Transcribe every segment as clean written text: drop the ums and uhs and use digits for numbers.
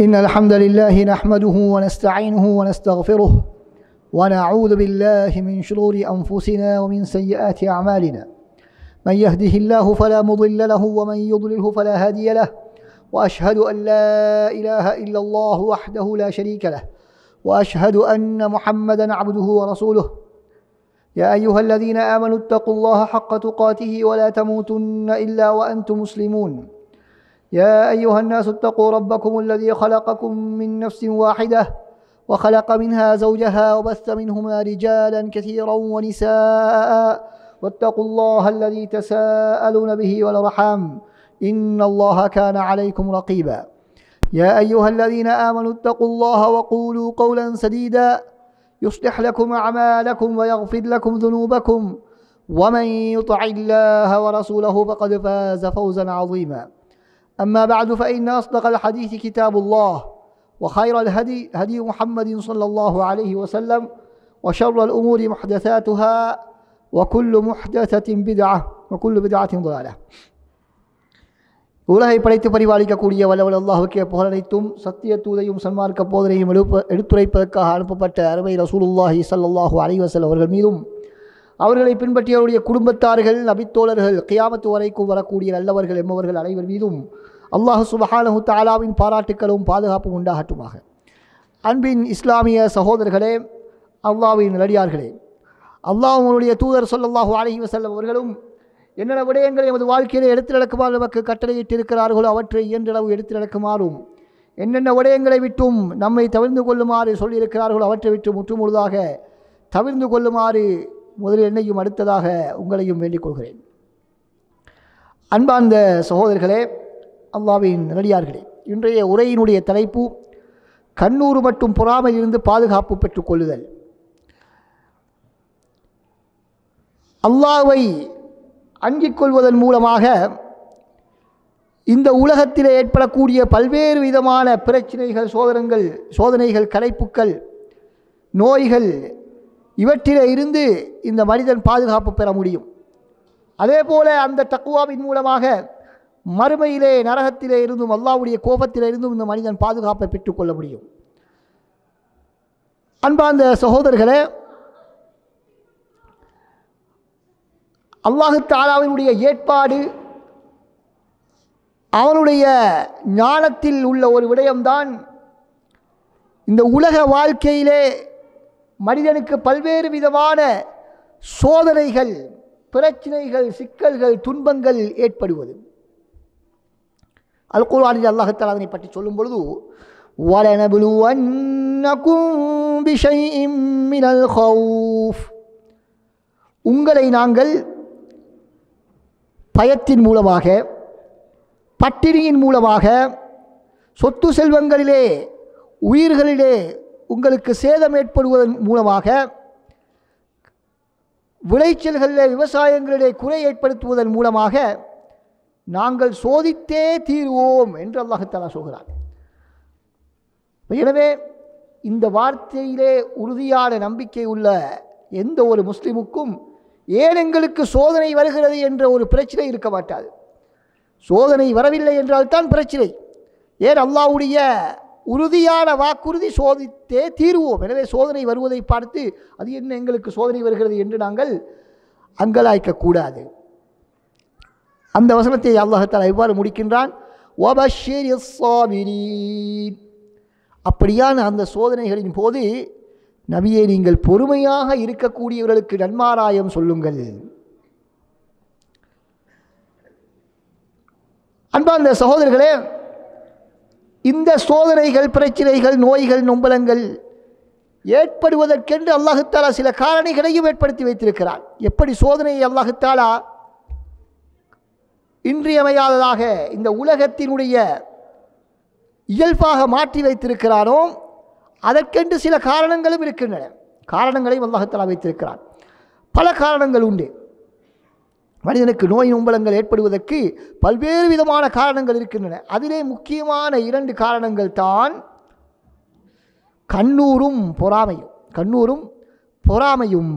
إن الحمد لله نحمده ونستعينه ونستغفره ونعوذ بالله من شرور أنفسنا ومن سيئات أعمالنا. من يهده الله فلا مضل له ومن يضلله فلا هادي له، وأشهد أن لا إله إلا الله وحده لا شريك له، وأشهد أن محمدا عبده ورسوله. يا أيها الذين آمنوا اتقوا الله حق تقاته ولا تموتن إلا وأنتم مسلمون. يا أيها الناس اتقوا ربكم الذي خلقكم من نفس واحدة وخلق منها زوجها وبث منهما رجالا كثيرا ونساء، واتقوا الله الذي تساءلون به والأرحام إن الله كان عليكم رقيبا. يا أيها الذين آمنوا اتقوا الله وقولوا قولا سديدا يصلح لكم أعمالكم ويغفر لكم ذنوبكم، ومن يطع الله ورسوله فقد فاز فوزا عظيما. أما بعد فإن أصدق الحديث كتاب الله، وخير الهدي هدي محمد صلى الله عليه وسلم، وشر الأمور محدثاتها، وكل محدثة بدعة وكل بدعة ضلالة. உலகை படைத்து பரிபாலிக்கக்கூடிய வல்லவன் அல்லாஹ்வுக்கே புகழனைத்தும் சத்திய தூதையும் சன்மார்க்க போதனையும் எடுத்துரைப்பதற்காக அனுப்பப்பட்ட அருமை ரசூலுல்லாஹி ஸல்லல்லாஹு அலைஹி வஸல்லம் அவர்கள் மீதும் அவர்களை பின்பற்றியவருடைய குடும்பத்தார்கள் நபித்தோழர்கள் கியாமத்து வரைக்கும் வரக்கூடிய நல்லவர்கள் என்பவர்கள் அனைவர் மீதும் அல்லாஹ் சுப்ஹானஹு தஆலாவின் பாராட்டுக்களும் பாதுகாப்பும் உண்டாகட்டுமாக. அன்பின் இஸ்லாமிய சகோதரர்களே, அல்லாஹ்வின் நல்லடியார்களே, அல்லாஹ்வுடைய தூதர் ஸல்லல்லாஹு அலைஹி வஸல்லம் அவர்களும் என்னென்ன விடயங்களை எமது வாழ்க்கையிலே எடுத்து நடக்குமாறு நமக்கு கட்டளையிட்டிருக்கிறார்களோ அவற்றை இயன்றளவு எடுத்து நடக்குமாறும், என்னென்ன விடயங்களை விட்டும் நம்மை தவிர்ந்து கொள்ளுமாறு சொல்லியிருக்கிறார்களோ அவற்றை விட்டு முற்றுமுழுதாக தவிர்ந்து கொள்ளுமாறு முதலில் என்னையும் அடுத்ததாக உங்களையும் வேண்டிக் கொள்கிறேன். அன்பார்ந்த சகோதரர்களே, அல்லாஹ்வின் நல்லடியார்களே, இன்றைய உரையினுடைய தலைப்பு கண்ணூறு மற்றும் பொறாமையிலிருந்து பாதுகாப்பு பெற்றுக் கொள்ளுதல். அல்லாஹ்வை அஞ்சிக் கொள்வதன் மூலமாக இந்த உலகத்திலே ஏற்படக்கூடிய பல்வேறு விதமான பிரச்சனைகள், சோதனைகள், களைப்புக்கள், நோய்கள், இவற்றிலே இருந்து இந்த மனிதன் பாதுகாப்பு பெற முடியும். அதே போல அந்த தக்வாவின் மூலமாக மறுமையிலே நரகத்திலே இருந்தும் அல்லாஹ்வுடைய கோபத்திலே இருந்தும் இந்த மனிதன் பாதுகாப்பை பெற்றுக்கொள்ள முடியும். அன்பார்ந்த சகோதரர்களே, அல்லாஹ் தஆலாவினுடைய ஏற்பாடு, அவனுடைய ஞானத்தில் உள்ள ஒரு விடயம்தான் இந்த உலக வாழ்க்கையிலே மனிதனுக்கு பல்வேறு விதமான சோதனைகள், பிரச்சனைகள், சிக்கல்கள், துன்பங்கள் ஏற்படுவது. அல் குர்ஆனில் அல்லாஹ் தஆலா அதனை பற்றி சொல்லும் பொழுது, வலனபுலுவன்னகும் பிஷைஇம் மினல் கௌஃப், உங்களை நாங்கள் பயத்தின் மூலமாக, பட்டினியின் மூலமாக, சொத்து செல்வங்களிலே, உயிர்களிலே உங்களுக்கு சேதம் ஏற்படுவதன் மூலமாக, விளைச்சல்களிலே, விவசாயங்களிலே குறை ஏற்படுத்துவதன் மூலமாக நாங்கள் சோதித்தே தீர்வோம் என்று அல்லாஹ் தஆலா சொல்கிறார். எனவே இந்த வார்த்தையிலே உறுதியான நம்பிக்கை உள்ள எந்த ஒரு முஸ்லிமுக்கும் ஏன் எங்களுக்கு சோதனை வருகிறது என்ற ஒரு பிரச்சனை இருக்க மாட்டாது. சோதனை வரவில்லை என்றால் தான் பிரச்சனை. ஏன் அல்லாஹ்வுடைய உறுதியான வாக்குறுதி சோதித்தே தீர்வோம். எனவே சோதனை வருவதை பார்த்து அது என்ன எங்களுக்கு சோதனை வருகிறது என்று நாங்கள் அங்கலாய்க்கக்கூடாது. அந்த வசனத்தை அல்லாஹ் தஆலா எவ்வாறு முடிக்கின்றான், வபஷ்ஷிரிஸ் ஸாபிரீன், அப்படியான அந்த சோதனைகளின் போது நபியே நீங்கள் பொறுமையாக இருக்கக்கூடியவர்களுக்கு நன்மாராயம் சொல்லுங்கள். அன்பார்ந்த சகோதரர்களே, இந்த சோதனைகள், பிரச்சனைகள், நோய்கள், நொம்பலங்கள் ஏற்படுவதற்கென்று அல்லாஹ் தஆலா சில காரணிகளையும் ஏற்படுத்தி வைத்திருக்கிறார். எப்படி சோதனையை அல்லாஹ் தஆலா இன்றியமையாததாக இந்த உலகத்தினுடைய இயல்பாக மாற்றி வைத்திருக்கிறானோ அதற்கென்று சில காரணங்களும் இருக்கின்றன. காரணங்களையும் அல்லாஹ் தஆலா வைத்திருக்கிறான். பல காரணங்கள் உண்டு. மனிதனுக்கு நோய் நொம்பலங்கள் ஏற்படுவதற்கு பல்வேறு விதமான காரணங்கள் இருக்கின்றன. அதிலே முக்கியமான 2 காரணங்கள் தான் கண்ணூரும் பொறாமையும். கண்ணூரும் பொறாமையும்.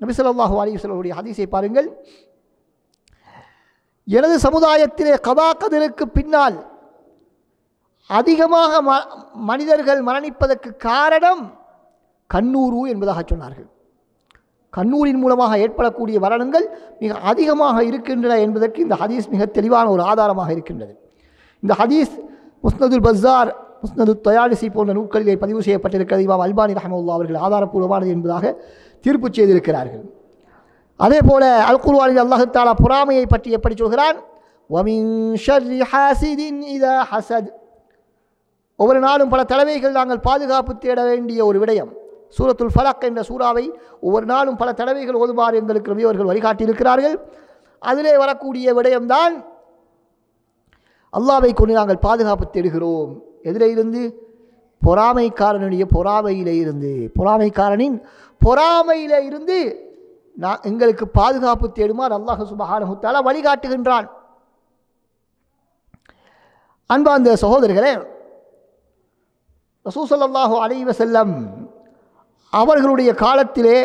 நபி ஸல்லல்லாஹு அலைஹி வஸல்லம் ஹதீஸை பாருங்கள். எனது சமுதாயத்திலே கதா கதிருக்கு பின்னால் அதிகமாக மனிதர்கள் மரணிப்பதற்கு காரணம் கண்ணூறு என்பதாக சொன்னார்கள். கண்ணூரின் மூலமாக ஏற்படக்கூடிய மரணங்கள் மிக அதிகமாக இருக்கின்றன என்பதற்கு இந்த ஹதீஸ் மிக தெளிவான ஒரு ஆதாரமாக இருக்கின்றது. இந்த ஹதீஸ் முஸ்னதுல் பஸார், முஸ்னதுல் தயாலிசி போன்ற நூல்களிலே பதிவு செய்யப்பட்டிருக்கிறது. இமாம் அல்பானி ரஹ்மத்துல்லாஹி அவர்கள் ஆதாரப்பூர்வமானது என்பதாக தீர்ப்பு செய்திருக்கிறார்கள். அதே போல அல் குர்ஆனில் அல்லாஹ் தஆலா பொறாமையை பற்றி எப்படி சொல்கிறான்? வமின் ஷர்ரி ஹாசிதின் இதா ஹஸத். ஒவ்வொரு நாளும் பல தடவைகள் நாங்கள் பாதுகாப்பு தேட வேண்டிய ஒரு விடயம். சூரத்துல் ஃபலக் என்ற சூறாவை ஒவ்வொரு நாளும் பல தடவைகள் ஓதுமாறு எங்களுக்கு நபியவர்கள் வழிகாட்டியிருக்கிறார்கள். அதிலே வரக்கூடிய விடயம்தான் அல்லாஹ்வை கொண்டு நாங்கள் பாதுகாப்பு தேடுகிறோம். எதிலே இருந்து? பொறாமைக்காரனுடைய பொறாமையிலே இருந்து, பொறாமைக்காரனின் பொறாமையிலே இருந்து எங்களுக்கு பாதுகாப்பு தேடுமாறு அல்லாஹ் சுப்ஹானஹு வ தஆலா வழிகாட்டுகின்றான். அன்பார்ந்த சகோதரர்களே, ரசூல் ஸல்லல்லாஹு அலைஹி வஸல்லம் அவர்களுடைய காலத்திலே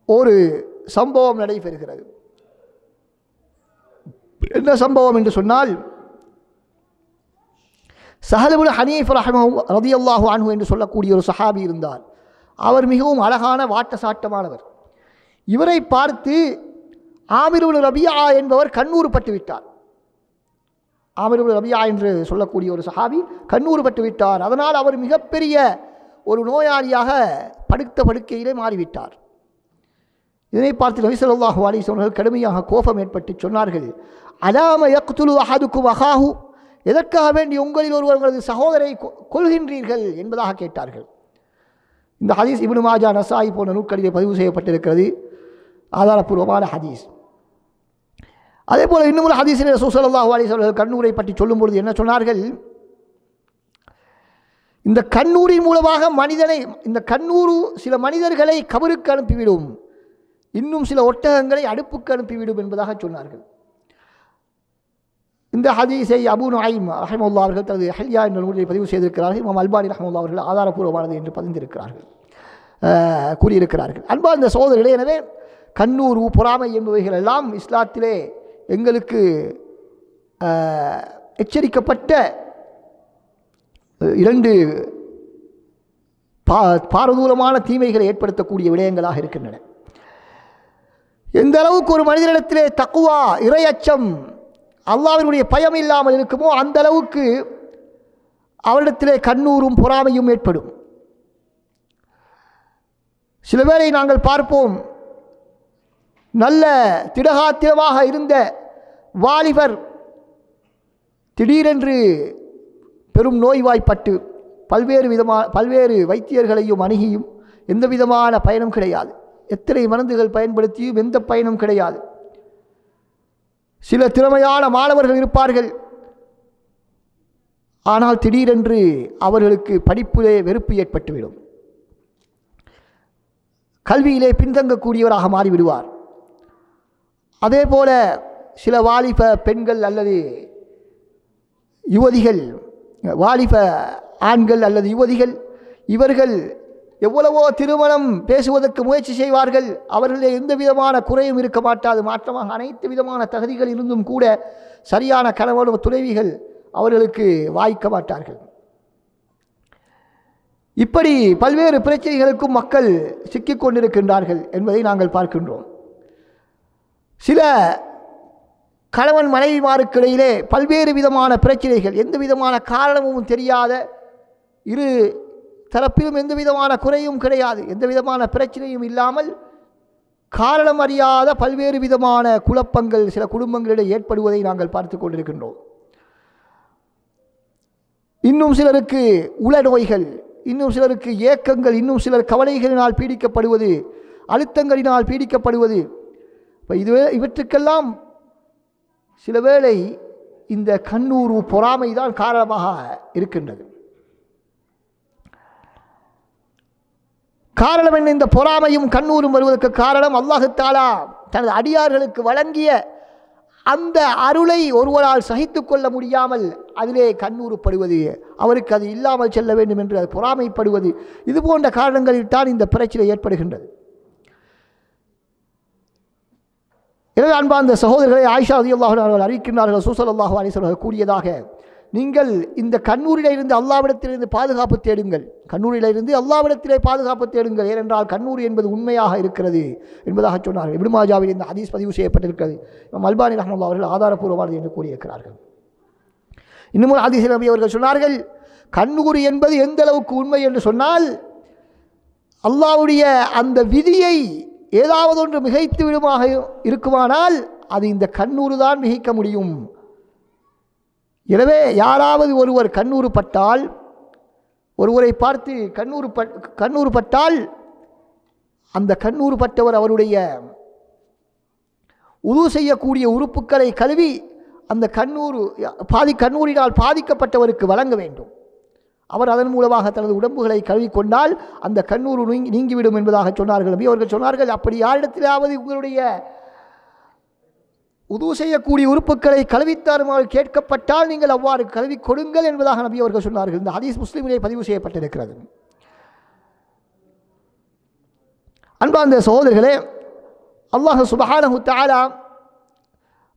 ஒரு சம்பவம் நடைபெறுகிறது. என்ன சம்பவம் என்று சொன்னால், ஸஹல் இப்னு ஹனீஃப் ரலியல்லாஹு அன்ஹு என்று சொல்லக்கூடிய ஒரு சஹாபி இருந்தார். அவர் மிகவும் அழகான வாட்டசாட்டமானவர். இவரை பார்த்து ஆமிர் இப்னு ரபியா என்பவர் கண்ணூறு பட்டு விட்டார். ஆமிர் இப்னு ரபியா என்று சொல்லக்கூடிய ஒரு சஹாபி கண்ணூறு பட்டு விட்டார். அதனால் அவர் மிகப்பெரிய ஒரு நோயாளியாக படுத்த படுக்கையிலே மாறிவிட்டார். இதனை பார்த்து நபி ஸல்லல்லாஹு அலைஹி வஸல்லம் கடுமையாக கோபம் ஏற்பட்டு சொன்னார்கள், அலாம யக்துலு அஹதுக்கும் அஹாஹு, எதற்காக வேண்டி உங்களில் ஒருவர் உங்களது சகோதரை கொல்கின்றீர்கள் என்பதாக கேட்டார்கள். இந்த ஹதீஸ் இப்னு மாஜா, நசாயி போன்ற நூல்களிலே பதிவு செய்யப்பட்டிருக்கிறது. ஆதாரப்பூர்வமான ஹதீஸ். அதே போல இன்னும் ஒரு ஹதீஸிலே ரசூல் ஸல்லல்லாஹு அலைஹி வஸல்லம் கண்ணூரை பற்றி சொல்லும் பொழுது என்ன சொன்னார்கள்? இந்த கண்ணூரின் மூலமாக இந்த கண்ணூறு சில மனிதர்களை கபருக்கு அனுப்பிவிடும், இன்னும் சில ஒட்டகங்களை அடுப்புக்கு அனுப்பிவிடும் என்பதாக சொன்னார்கள். இந்த ஹதீஸை அபூ நுஐம் ரஹ்மத்துல்லாஹி அவர்கள் தனது ஹில்யா என்ற நூலில் பதிவு செய்திருக்கிறார்கள். இமாம் அல்பானி ரஹ்மத்துல்லாஹி அவர்கள் ஆதாரப்பூர்வமானது என்று பதிந்திருக்கிறார்கள், கூறியிருக்கிறார்கள். அன்பார்ந்த சகோதரர்களே, எனவே கண்ணூறு, பொறாமை என்பவைகள் எல்லாம் இஸ்லாத்திலே எங்களுக்கு எச்சரிக்கப்பட்ட இரண்டு பாரதூரமான தீமைகளை ஏற்படுத்தக்கூடிய விடயங்களாக இருக்கின்றன. எந்த அளவுக்கு ஒரு மனிதனிடத்திலே தக்குவா, இறையச்சம், அல்லாஹ்வினுடைய பயம் இல்லாமல் இருக்குமோ அந்த அளவுக்கு அவரிடத்திலே கண்ணூரும் பொறாமையும் ஏற்படும். சில வேளை நாங்கள் பார்ப்போம், நல்ல திடகாத்திரமாக இருந்த வாலிபர் திடீரென்று பெரும் நோய்வாய்ப்பட்டு பல்வேறு வைத்தியர்களையும் அணுகியும் எந்த விதமான பயனும் கிடையாது. எத்தனை மருந்துகள் பயன்படுத்தியும் எந்த பயனும் கிடையாது. சில திறமையான மாணவர்கள் இருப்பார்கள், ஆனால் திடீரென்று அவர்களுக்கு படிப்பிலே வெறுப்பு ஏற்பட்டுவிடும், கல்வியிலே பின்தங்கக்கூடியவராக மாறிவிடுவார். அதே போல சில வாலிப பெண்கள் அல்லது யுவதிகள், வாலிப ஆண்கள் அல்லது யுவதிகள், இவர்கள் எவ்வளவோ திருமணம் பேசுவதற்கு முயற்சி செய்வார்கள். அவர்களே எந்த விதமான குறையும் இருக்க மாட்டாது. மாற்றமாக அனைத்து விதமான தகுதிகள் இருந்தும் கூட சரியான கணவன் துணைவிகள் அவர்களுக்கு வாய்க்க மாட்டார்கள். இப்படி பல்வேறு பிரச்சனைகளுக்கும் மக்கள் சிக்கிக் கொண்டிருக்கின்றார்கள் என்பதை நாங்கள் பார்க்கின்றோம். சில கணவன் மனைவிமாருக்கிடையிலே பல்வேறு விதமான பிரச்சனைகள், எந்த விதமான காரணமும் தெரியாத, இரு தரப்பிலும் எந்த விதமான குறையும் கிடையாது, எந்த விதமான பிரச்சனையும் இல்லாமல் காரணம் அறியாத பல்வேறு விதமான குழப்பங்கள் சில குடும்பங்களிடையே ஏற்படுவதை நாங்கள் பார்த்து கொண்டிருக்கின்றோம். இன்னும் சிலருக்கு உளநோய்கள், இன்னும் சிலருக்கு ஏக்கங்கள், இன்னும் சிலர் கவலைகளினால் பீடிக்கப்படுவது, அழுத்தங்களினால் பீடிக்கப்படுவது. இப்போ இவற்றுக்கெல்லாம் சில வேளை இந்த கண்ணூறு பொறாமை தான் காரணமாக இருக்கின்றது. காரணம் என்ன? இந்த பொறாமையும் கண்ணூரும் வருவதற்கு காரணம் அல்லாஹ் தஆலா தனது அடியார்களுக்கு வழங்கிய அந்த அருளை ஒருவரால் சகித்து கொள்ள முடியாமல் அதிலே கண்ணூறுப்படுவது, அவருக்கு அது இல்லாமல் செல்ல வேண்டும் என்று அது பொறாமைப்படுவது, இது போன்ற காரணங்களில் தான் இந்த பிரச்சனை ஏற்படுகின்றது. எனவே அன்பார்ந்த சகோதரர்களை, ஆயிஷா ரலியல்லாஹு அன்ஹா அவர்கள் அறிவிக்கின்றார்கள், ரசூல் ஸல்லல்லாஹு அலைஹி வஸல்லம் கூறியதாக, நீங்கள் இந்த கண்ணூரிலிருந்து அல்லாஹ்விடத்திலிருந்து பாதுகாப்பு தேடுங்கள், கண்ணூரிலிருந்து அல்லாஹ்விடத்திலே பாதுகாப்பு தேடுங்கள், ஏனென்றால் கண்ணூர் என்பது உண்மையாக இருக்கிறது என்பதாக சொன்னார்கள். இப்னு மாஜாவில் இந்த ஹதீஸ் பதிவு செய்யப்பட்டிருக்கிறது. இமாம் அல்பானி ரஹ்மத்துல்லாஹி அவர்கள் ஆதாரப்பூர்வமானது என்று கூறியிருக்கிறார்கள். இன்னும் ஒரு ஹதீஸில் நபி அவர்கள் சொன்னார்கள், கண்ணூர் என்பது எந்த அளவுக்கு உண்மை என்று சொன்னால், அல்லாஹ்வுடைய அந்த விதியை ஏதாவது ஒன்று மிகைத்து விடுமாக இருக்குமானால் அது இந்த கண்ணூர் தான் மிகைக்க முடியும். எனவே யாராவது ஒருவர் கண்ணூறு பட்டால், ஒருவரை பார்த்து கண்ணூறு பட்டால் அந்த கண்ணூறு பட்டவர் அவருடைய உது செய்யக்கூடிய உறுப்புகளை கழுவி அந்த கண்ணூரினால் பாதிக்கப்பட்டவருக்கு வழங்க வேண்டும். அவர் அதன் மூலமாக தனது உடம்புகளை கழுவிக்கொண்டால் அந்த கண்ணூறு நீங்கிவிடும் என்பதாக சொன்னார்கள். நபி அவர்கள் சொன்னார்கள், அப்படி யாரிடத்திலாவது உங்களுடைய உது செய்யக்கூடிய உறுப்புகளை கழுவித்தாருமாறு கேட்கப்பட்டால் நீங்கள் அவ்வாறு கழுவி கொடுங்கள் என்பதாக நபி அவர்கள் சொன்னார்கள். இந்த ஹதீஸ் முஸ்லிமிலே பதிவு செய்யப்பட்டிருக்கிறது. அன்பார்ந்த சகோதரர்களே, அல்லாஹ் சுப்ஹானஹு தஆலா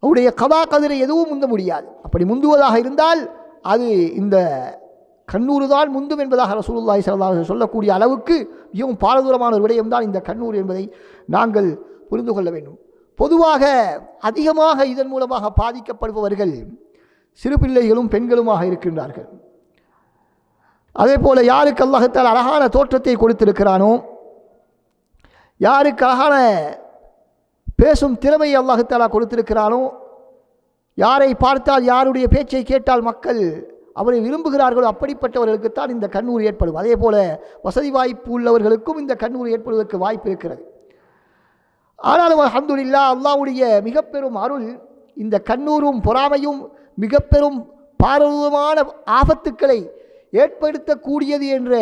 அவருடைய கதா கதிரை எதுவும் முந்த முடியாது. அப்படி முந்துவதாக இருந்தால் அது இந்த கண்ணூறு தான் முந்தும் என்பதாக ரசூலுல்லாஹி ஸல்லல்லாஹு அலைஹி வஸல்லம் சொல்லக்கூடிய அளவுக்கு மிகவும் பாரதூரமான ஒரு விடயம்தான் இந்த கண்ணூர் என்பதை நாங்கள் புரிந்து கொள்ள வேண்டும். பொதுவாக அதிகமாக இதன் மூலமாக பாதிக்கப்படுபவர்கள் சிறு பிள்ளைகளும் பெண்களுமாக இருக்கின்றார்கள். அதே போல யாருக்கு அல்லாஹ் தஆலா அழகான தோற்றத்தை கொடுத்திருக்கிறானோ, யாருக்கு அழகான பேசும் திறமையை அல்லாஹ் தஆலா கொடுத்திருக்கிறானோ, யாரை பார்த்தால் யாருடைய பேச்சை கேட்டால் மக்கள் அவரை விரும்புகிறார்களோ அப்படிப்பட்டவர்களுக்குத்தான் இந்த கண்ணூர் ஏற்படும். அதே போல வசதி வாய்ப்பு உள்ளவர்களுக்கும் இந்த கண்ணூர் ஏற்படுவதற்கு வாய்ப்பு இருக்கிறது. ஆனாலும் அல்ஹம்துலில்லாஹ் அல்லாஹ்வுடைய மிக பெரும் அருள், இந்த கண்ணூரும் பொறாமையும் மிக பெரும் பாரதூரமான ஆபத்துக்களை ஏற்படுத்தக்கூடியது என்று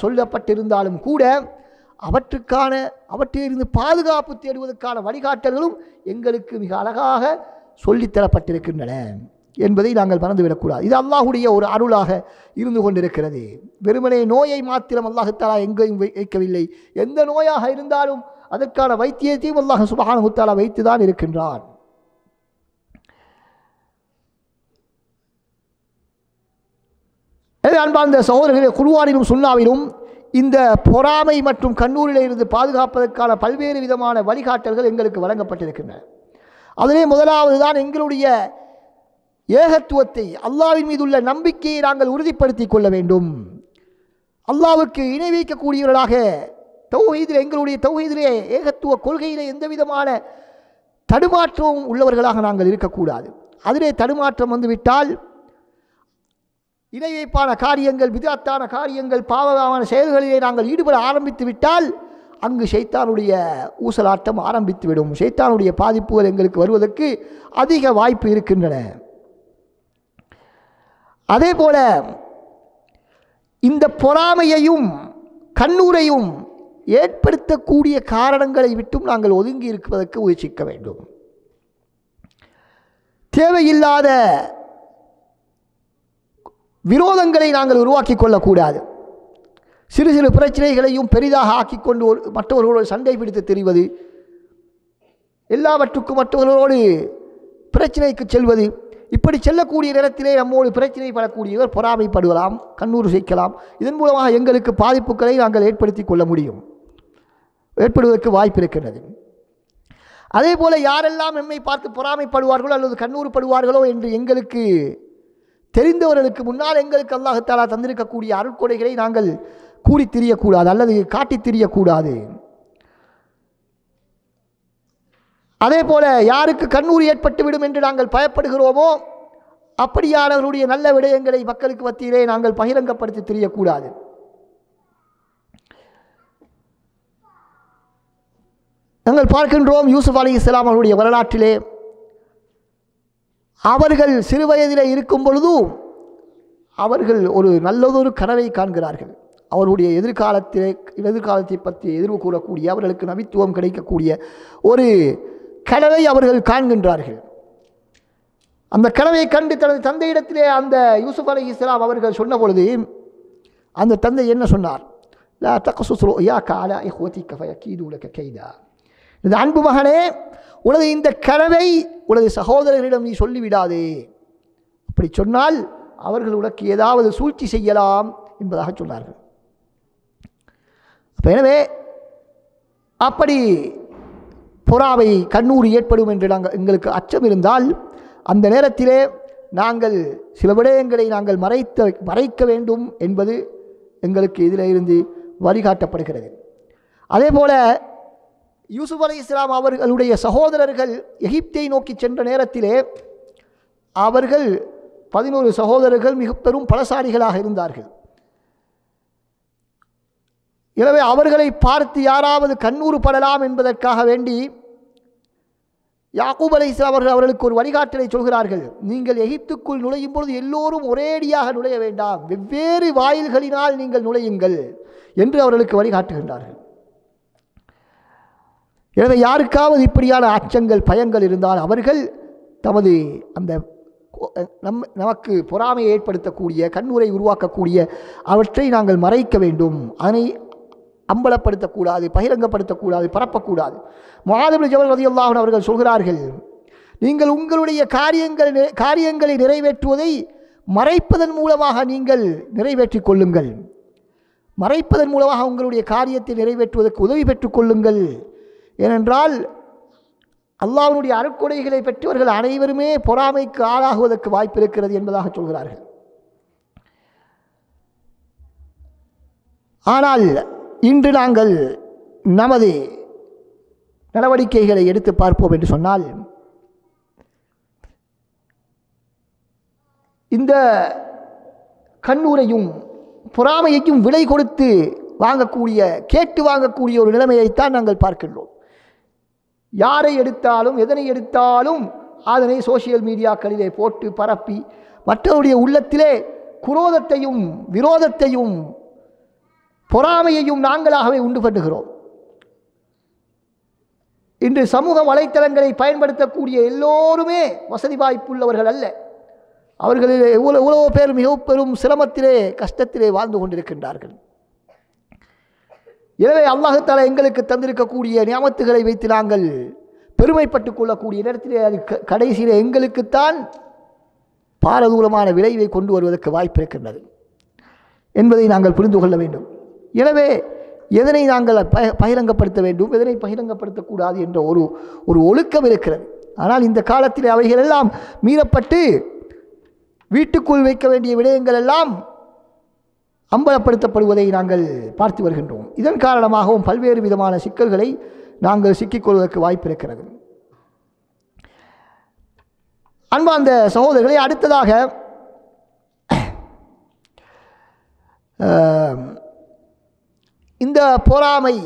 சொல்லப்பட்டிருந்தாலும் கூட அவற்றிலிருந்து பாதுகாப்பு தேடுவதற்கான வழிகாட்டல்களும் எங்களுக்கு மிக அழகாக சொல்லித்தரப்பட்டிருக்கின்றன என்பதை நாங்கள் மறந்துவிடக்கூடாது. இது அல்லாஹ்வுடைய ஒரு அருளாக இருந்து கொண்டிருக்கிறது. வெறுமனே நோயை மாத்திரம் அல்லாஹ் தஆலா எங்கேயும் வைக்கவில்லை. எந்த நோயாக இருந்தாலும் அதற்கான வைத்தியத்தையும் அல்லாஹ் சுப்ஹானஹு வ தஆலா வைத்துதான் இருக்கின்றான். அன்பார்ந்த சகோதரர்களே, குர்ஆனிலும் சுன்னாவிலும் இந்த பொறாமை மற்றும் கண்ணூரில் இருந்து பாதுகாப்பதற்கான பல்வேறு விதமான வழிகாட்டல்கள் எங்களுக்கு வழங்கப்பட்டிருக்கின்றன. அதிலே முதலாவது தான் எங்களுடைய ஏகத்துவத்தை, அல்லாஹ்வின் மீது உள்ள நம்பிக்கையை நாங்கள் உறுதிப்படுத்திக் கொள்ள வேண்டும். அல்லாஹ்வுக்கு இணை வைக்கக்கூடியவர்களாக எங்களுடைய தௌஹீதிலே ஏகத்துவ கொள்கையிலே எந்த விதமான தடுமாற்றமும் உள்ளவர்களாக நாங்கள் இருக்கக்கூடாது. அதிலே தடுமாற்றம் வந்துவிட்டால் இணை வைப்பான காரியங்கள், பிதஅத்தான காரியங்கள், பாவமான செயல்களிலே நாங்கள் ஈடுபட ஆரம்பித்து விட்டால் அங்கு ஷைத்தானுடைய ஊசலாட்டம் ஆரம்பித்துவிடும். ஷைத்தானுடைய பாதிப்புகள் எங்களுக்கு வருவதற்கு அதிக வாய்ப்பு இருக்கின்றன. அதே போல இந்த பொறாமையையும் கண்ணூரையும் ஏற்படுத்தக்கூடிய காரணங்களை விட்டும் நாங்கள் ஒதுங்கி இருப்பதற்கு முயற்சிக்க வேண்டும். தேவையில்லாத விரோதங்களை நாங்கள் உருவாக்கி கொள்ளக்கூடாது. சிறு சிறு பிரச்சனைகளையும் பெரிதாக ஆக்கிக்கொண்டு மற்றவர்களோடு சண்டை பிடித்து தெரிவது, எல்லாவற்றுக்கும் மற்றவர்களோடு பிரச்சனைக்கு செல்வது, இப்படி செல்லக்கூடிய நேரத்திலே நம்மோடு பிரச்சனை படக்கூடியவர் பொறாமைப்படுவலாம், கண்ணூறு சேர்க்கலாம். இதன் மூலமாக எங்களுக்கு பாதிப்புகளை நாங்கள் ஏற்படுத்தி கொள்ள முடியும், ஏற்படுவதற்கு வாய்ப்பு இருக்கிறது. அதே போல யாரெல்லாம் நம்மை பார்த்து பொறாமைப்படுவார்களோ அல்லது கண்ணூறு படுவார்களோ என்று எங்களுக்கு தெரிந்தவர்களுக்கு முன்னால் எங்களுக்கு அல்லாஹ் தஆலா தந்திருக்கக்கூடிய அருட்கொடைகளை நாங்கள் கூறி திரியக்கூடாது அல்லது காட்டி திரியக்கூடாது. அதே போல யாருக்கு கண்ணூறு ஏற்பட்டுவிடும் என்று நாங்கள் பயப்படுகிறோமோ அப்படியானவர்களுடைய நல்ல விடயங்களை மக்களுக்கு மத்தியிலே நாங்கள் பகிரங்கப்படுத்தி தெரியக்கூடாது. நாங்கள் பார்க்கின்றோம் யூசுப் அலைஹிஸ்ஸலாம் அவருடைய வரலாற்றிலே அவர்கள் சிறு வயதிலே இருக்கும் பொழுதும் அவர்கள் ஒரு நல்லதொரு கனவை காண்கிறார்கள். அவருடைய எதிர்காலத்தை பற்றி எதிர்வு கூறக்கூடிய, அவர்களுக்கு நபித்துவம் கிடைக்கக்கூடிய ஒரு கனவை அவர்கள் காண்கின்றார்கள். அந்த கனவை கண்டு தனது தந்தையிடத்திலே அந்த யூசுப் அலைஹிஸ்ஸலாம் அவர்கள் சொன்ன பொழுது அந்த தந்தை என்ன சொன்னார்? லா தக்ஸுஸ் ருயாக அலா இஹ்வதிக ஃபயகீது லக கைதா. இந்த அன்பு மகனே, உனது இந்த கனவை உனது சகோதரர்களிடம் நீ சொல்லிவிடாதே. அப்படி சொன்னால் அவர்கள் உனக்கு ஏதாவது சூழ்ச்சி செய்யலாம் என்பதாக சொன்னார்கள். எனவே அப்படி பொறாமை கண்ணூறு ஏற்படும் என்று எங்களுக்கு அச்சம் இருந்தால் அந்த நேரத்திலே நாங்கள் சில விடயங்களை நாங்கள் மறைக்க வேண்டும் என்பது எங்களுக்கு இதில் இருந்து வழிகாட்டப்படுகிறது. அதே போல யூசுப் அலைஹிஸ்ஸலாம் அவர்களுடைய சகோதரர்கள் எகிப்தை நோக்கி சென்ற நேரத்திலே அவர்கள் 11 சகோதரர்கள் மிக பெரும் பலசாலிகளாக இருந்தார்கள். எனவே அவர்களை பார்த்து யாராவது கண்ணூறு படலாம் என்பதற்காக வேண்டி யாக்கூப் அலைஹிஸ்ஸலாம் அவர்களுக்கு ஒரு வழிகாட்டலை சொல்கிறார்கள். நீங்கள் எகிப்துக்குள் நுழையும் பொழுது எல்லோரும் ஒரேடியாக நுழைய வேண்டாம், வெவ்வேறு வாயில்களினால் நீங்கள் நுழையுங்கள் என்று அவர்களுக்கு வழிகாட்டுகின்றார்கள். எனவே யாருக்காவது இப்படியான அச்சங்கள் பயங்கள் இருந்தால் அவர்கள் தமது அந்த நமக்கு பொறாமையை ஏற்படுத்தக்கூடிய கண்ணூரை உருவாக்கக்கூடிய அவற்றை நாங்கள் மறைக்க வேண்டும், அதனை அம்பலப்படுத்தக்கூடாது, பகிரங்கப்படுத்தக்கூடாது, பரப்பக்கூடாது. முஆத் இப்னு ஜபல் ரலியல்லாஹு அன்ஹு அவர்கள் சொல்கிறார்கள், நீங்கள் உங்களுடைய காரியங்களை நிறைவேற்றுவதை மறைப்பதன் மூலமாக நீங்கள் நிறைவேற்றிக் கொள்ளுங்கள், மறைப்பதன் மூலமாக உங்களுடைய காரியத்தை நிறைவேற்றுவதற்கு உதவி பெற்றுக் கொள்ளுங்கள். ஏனென்றால் அல்லாஹ்வுடைய அருட்கொடைகளை பெற்றவர்கள் அனைவருமே பொறாமைக்கு ஆளாகுவதற்கு வாய்ப்பு இருக்கிறது என்பதாக சொல்கிறார்கள். ஆனால் இன்று நாங்கள் நமது நடவடிக்கைகளை எடுத்து பார்ப்போம் என்று சொன்னால் இந்த கண்ணூரையும் பொறாமையையும் விலை கொடுத்து வாங்கக்கூடிய கேட்டு வாங்கக்கூடிய ஒரு நிலைமையைத்தான் நாங்கள் பார்க்கின்றோம். யாரை எடுத்தாலும் எதனை எடுத்தாலும் அதனை சோசியல் மீடியாக்களிலே போட்டு பரப்பி மற்றவருடைய உள்ளத்திலே குரோதத்தையும் விரோதத்தையும் பொறாமையையும் நாங்களாகவே உண்டு பண்ணுகிறோம். இன்று சமூக வலைத்தளங்களை பயன்படுத்தக்கூடிய எல்லோருமே வசதி வாய்ப்புள்ளவர்கள் அல்ல. அவர்களில் எவ்வளோ பேர் மிக பெரும் சிரமத்திலே கஷ்டத்திலே வாழ்ந்து கொண்டிருக்கின்றார்கள். எனவே அல்லாஹ் தஆலா எங்களுக்கு தந்திருக்கக்கூடிய நியாமத்துகளை வைத்து நாங்கள் பெருமைப்பட்டுக் கொள்ளக்கூடிய நேரத்திலே அது கடைசியிலே எங்களுக்குத்தான் பாரதூரமான விளைவை கொண்டு வருவதற்கு வாய்ப்பு இருக்கின்றது என்பதை நாங்கள் புரிந்து கொள்ள வேண்டும். எனவே எதனை நாங்கள் பகிரங்கப்படுத்த வேண்டும், எதனை பகிரங்கப்படுத்தக்கூடாது என்ற ஒரு ஒழுக்கம் இருக்கிறது. ஆனால் இந்த காலத்தில் அவைகள் எல்லாம் மீறப்பட்டு வீட்டுக்குள் வைக்க வேண்டிய விடயங்கள் எல்லாம் அம்பலப்படுத்தப்படுவதை நாங்கள் பார்த்து வருகின்றோம். இதன் காரணமாகவும் பல்வேறு விதமான சிக்கல்களை நாங்கள் சிக்கிக்கொள்வதற்கு வாய்ப்பு இருக்கிறது. அன்பார்ந்த சகோதரர்களை, அடுத்ததாக இந்த பொறாமை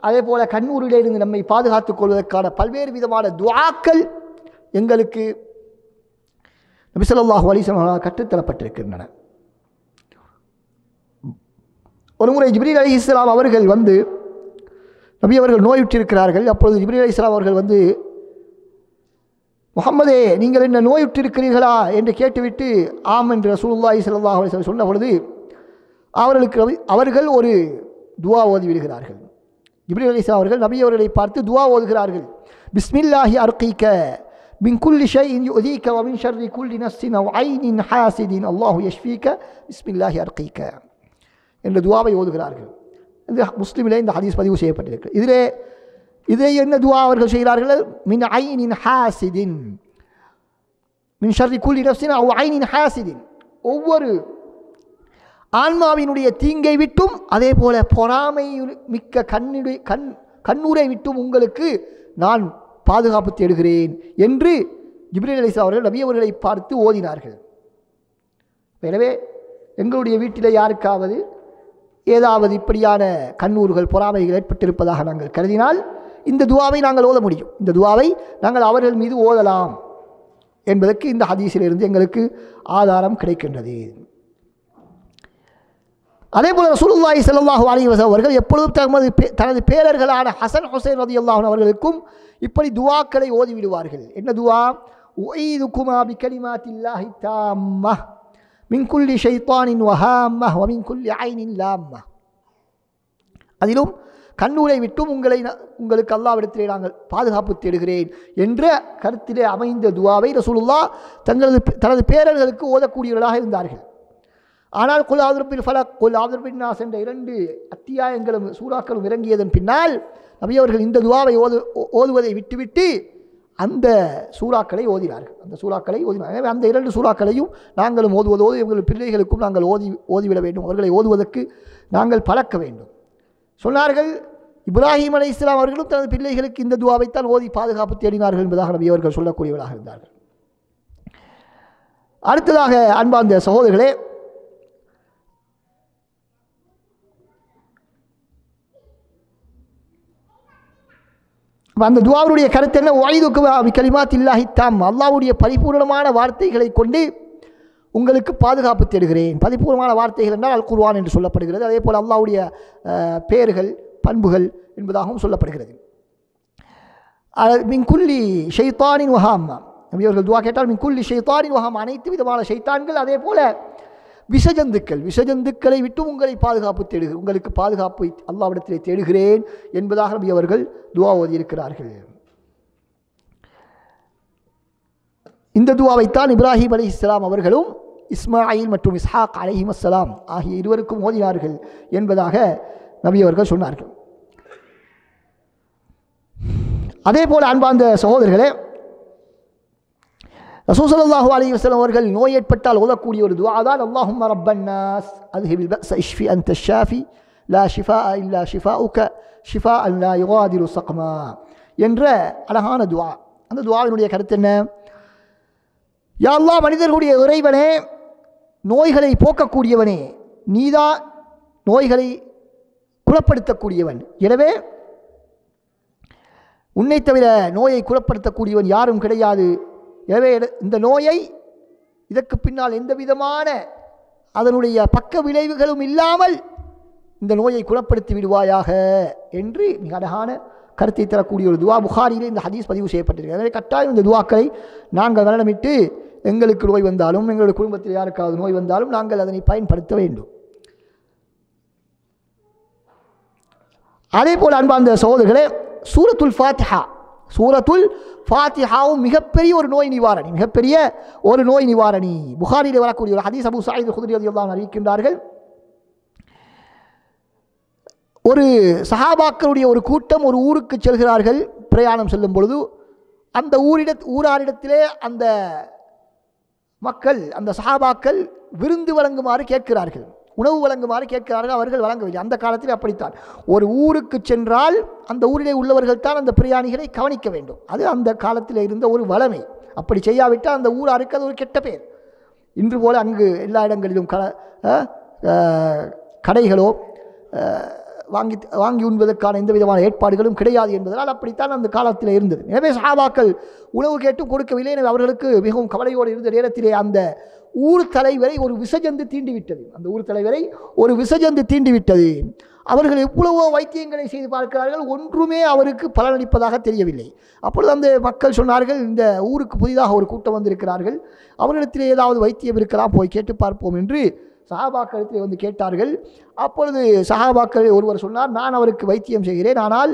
அதே போல கண்ணூரிலிருந்து நம்மை பாதுகாத்துக் கொள்வதற்கான பல்வேறு விதமான துஆக்கள் எங்களுக்கு நபி ஸல்லல்லாஹு அலைஹி வஸல்லம் கற்றுத்தரப்பட்டிருக்கின்றன. ஒருமுறை ஜிப்ரீல் அலைஹிஸ்ஸலாம் அவர்கள் வந்து நபி அவர்கள் நோயுற்றிருக்கிறார்கள். அப்பொழுது ஜிப்ரீல் அலைஹிஸ்ஸலாம் அவர்கள் வந்து, முஹம்மதே நீங்கள் என்ன நோயுற்றிருக்கிறீர்களா என்று கேட்டுவிட்டு ஆம் என்று ரசூலுல்லாஹி ஸல்லல்லாஹு அலைஹி வஸல்லம் சொன்ன பொழுது அவர்கள் ஒரு துஆ ஓதி விடுகிறார்கள். ஜிப்ரீல் அலைஹிஸ்ஸலாம் அவர்கள் நபி அவர்களை பார்த்து துஆ ஓதுகிறார்கள். பிஸ்மில்லாஹி அர்கீக மின் குல்லி ஷைஇன் யுதீக வ மின் ஷர்ரி குல்லி நஃப்ஸின் அவ் ஐனின் ஹாசிதின் அல்லாஹு யஷ்ஃபீக பிஸ்மில்லாஹி அர்கீக என்ற துஆவை ஓதுகிறார்கள். இந்த முஸ்லிமிலே இந்த ஹதீஸ் பதிவு செய்யப்பட்டிருக்கு. இதிலே என்ன துஆ அவர்கள் செய்கிறார்கள்? மின் ஐனின் ஹாசிதின் மின் ஷர்ரி குல்லி நஃப்ஸின் அவ் ஐனின் ஹாசிதின், ஒவ்வொரு ஆன்மாவினுடைய தீங்கை விட்டும் அதே போல பொறாமை மிக்க கண்ணூரை விட்டும் உங்களுக்கு நான் பாதுகாப்பு தேடுகிறேன் என்று ஜிப்ரீல் அலைஹிஸ்ஸலாம் அவர்கள் நபி அவர்களை பார்த்து ஓதினார்கள். எனவே எங்களுடைய வீட்டில் யாருக்காவது ஏதாவது இப்படியான கண்ணூர்கள் பொறாமைகள் ஏற்பட்டிருப்பதாக நாங்கள் கருதினால் இந்த துஆவை நாங்கள் ஓத முடியும். இந்த துஆவை நாங்கள் அவர்கள் மீது ஓதலாம் என்பதற்கு இந்த ஹதீஸிலிருந்து எங்களுக்கு ஆதாரம் கிடைக்கின்றது. அதே போல ரசூலுல்லாஹி ஸல்லல்லாஹு அலைஹி வஸல்லம் அவர்கள் எப்பொழுதும் தனது பேரர்களான ஹசன் ஹுசைன் ரலியல்லாஹு அன்ஹு அவர்களுக்கும் இப்படி துஆக்களை ஓதி விடுவார்கள். என்ன துஆ? உஈதுகுமா பிகலிமாத்தில்லாஹி தாம்மஹ் மின் குல்லி ஷைத்தானின் வஹாம்மஹ் வ மின் குல்லி ஐனின் லாம்மஹ். அதிலும் கண்ணூரை விட்டும் உங்களுக்கு அல்லாஹ்விடத்திலே நாங்கள் பாதுகாப்பு தேடுகிறேன் என்ற கருத்திலே அமைந்த துஆவை ரசூலுல்லாஹ் தனது பேரர்களுக்கு ஓதக்கூடியவர்களாக இருந்தார்கள். ஆனால் குல் அஊது பில் ஃபலக் குல் அஊது பின் நாஸ் என்ற 2 அத்தியாயங்களும் சூறாக்களும் இறங்கியதன் பின்னால் நபி அவர்கள் இந்த துஆவை ஓதுவதை விட்டுவிட்டு அந்த சூறாக்களை ஓதினார்கள். அந்த சூறாக்களை ஓதினார்கள். எனவே அந்த 2 சூறாக்களையும் நாங்களும் ஓதுவதோடு எங்கள் பிள்ளைகளுக்கும் நாங்கள் ஓதிவிட வேண்டும். அவர்களை ஓதுவதற்கு நாங்கள் பழக்க வேண்டும். சொன்னார்கள், இப்ராஹிம் அலைஹிஸ்ஸலாம் அவர்களும் தனது பிள்ளைகளுக்கு இந்த துஆவைத்தான் ஓதி பாதுகாப்பு தேடினார்கள் என்பதாக நபி அவர்கள் சொல்லக்கூடியவர்களாக இருந்தார்கள். அடுத்ததாக அன்பார்ந்த சகோதரர்களே, அந்த துஆவுடைய கருத்து என்ன? வயதுக்கு கலிமாத்தில்லாஹி தாம், அல்லாஹ்வுடைய பரிபூர்ணமான வார்த்தைகளை கொண்டு உங்களுக்கு பாதுகாப்பு தேடுகிறேன். பரிபூர்ணமான வார்த்தைகள் என்றால் அல் குர்ஆன் என்று சொல்லப்படுகிறது. அதே போல் அல்லாஹ்வுடைய பெயர்கள் பண்புகள் என்பதாகவும் சொல்லப்படுகிறது. மின் குல்லி ஷைத்தானின் வஹாம், நபி அவர்கள் துஆ கேட்டால் மின் குல்லி ஷைத்தானின் வஹாம், அனைத்து விதமான ஷைத்தான்கள் அதே போல விஷஜந்துக்களை விட்டு உங்களுக்கு பாதுகாப்பு அல்லாஹ்விடத்திலே தேடுகிறேன் என்பதாக நபி அவர்கள் துஆ ஓதியிருக்கிறார்கள். இந்த துஆவைத்தான் இப்ராஹிம் அலைஹிஸ்ஸலாம் அவர்களும் இஸ்மாயில் மற்றும் இஸ்ஹாக் அலைஹிஸ்ஸலாம் ஆகிய இருவருக்கும் ஓதினார்கள் என்பதாக நபி அவர்கள் சொன்னார்கள். அதே போல அன்பார்ந்த சகோதரர்களே, ரசூல் ஸல்லல்லாஹு அலைஹி வஸல்லம் அவர்கள் நோய் ஏற்பட்டால் ஓதக்கூடிய ஒரு துஆ தான் அல்லாஹும்ம ரப்பன் நாஸ் அத்ஹிபில் பஅஸ இஷ்ஃபி அன்த ஷாஃபி லா ஷிஃபாஅ இல்லா ஷிஃபாஉக ஷிஃபாஅன் லா யுகாதிரு ஸக்மா என்ற அழகான துஆ. அந்த துஆவினுடைய கருத்து என்ன? யா அல்லாஹ், மனிதர்களுடைய இறைவனே, நோய்களை போக்கக்கூடியவனே, நீதான் நோய்களை குணப்படுத்தக்கூடியவன். எனவே உன்னை தவிர நோயை குணப்படுத்தக்கூடியவன் யாரும் கிடையாது. எனவே இந்த நோயை இதற்கு பின்னால் எந்த விதமான அதனுடைய பக்க விளைவுகளும் இல்லாமல் இந்த நோயை குணப்படுத்தி விடுவாயாக என்று மிக அழகான கருத்தை தரக்கூடிய ஒரு துஆ புகாரியிலே இந்த ஹதீஸ் பதிவு செய்யப்பட்டிருக்கிறது. எனவே கட்டாயம் இந்த துஆக்களை நாங்கள் வரணமிட்டு எங்களுக்கு நோய் வந்தாலும் எங்களுடைய குடும்பத்தில் யாருக்காவது நோய் வந்தாலும் நாங்கள் அதனை பயன்படுத்த வேண்டும். அதே போல் அன்பார்ந்த சகோதரர்களே, சூரத்துல் ஃபாத்திஹாவும் மிகப்பெரிய ஒரு நோய் நிவாரணி. புகாரிலே வரக்கூடிய ஒரு ஹதீஸ் அபூ சயீத் குத்ரி ரலியல்லாஹு அன்ஹு அறிவிக்கின்றார்கள், ஒரு சஹாபாக்களுடைய ஒரு கூட்டம் ஒரு ஊருக்கு செல்கிறார்கள். பிரயாணம் செல்லும் பொழுது அந்த ஊராரிடத்திலே அந்த மக்கள், அந்த சஹாபாக்கள் விருந்து வழங்குமாறு கேட்கிறார்கள், உணவு வழங்குமாறு கேட்கிறார்கள். அவர்கள் வழங்கவில்லை. அந்த காலத்தில் அப்படித்தான். ஒரு ஊருக்கு சென்றால் அந்த ஊரிலே உள்ளவர்கள் தான் அந்த பிரயாணிகளை கவனிக்க வேண்டும். அது அந்த காலத்தில் இருந்த ஒரு வளமை. அப்படி செய்யாவிட்டால் அந்த ஊராருக்கு அது ஒரு கெட்ட பேர். இன்று போல அங்கு எல்லா இடங்களிலும் கடைகளோ வாங்கி உண்பதற்கான எந்த விதமான ஏற்பாடுகளும் கிடையாது என்பதனால் அப்படித்தான் அந்த காலத்தில் இருந்தது. எனவே சஹாபாக்கள் உணவு கேட்டும் கொடுக்கவில்லை. எனவே அவர்களுக்கு மிகவும் கவலையோடு இருந்த நேரத்திலே அந்த ஊர் தலைவரை ஒரு விசஜந்து தீண்டிவிட்டது. அவர்கள் எவ்வளவோ வைத்தியங்களை செய்து பார்க்கிறார்கள், ஒன்றுமே அவருக்கு பலனளிப்பதாக தெரியவில்லை. அப்பொழுது அந்த மக்கள் சொன்னார்கள், இந்த ஊருக்கு புதிதாக ஒரு கூட்டம் வந்திருக்கிறார்கள், அவர்களிடத்திலே ஏதாவது வைத்தியம் இருக்கலாம், போய் கேட்டு பார்ப்போம் என்று சஹாபாக்களிடத்திலே வந்து கேட்டார்கள். அப்பொழுது சஹாபாக்கள் ஒருவர் சொன்னார், நான் அவருக்கு வைத்தியம் செய்கிறேன், ஆனால்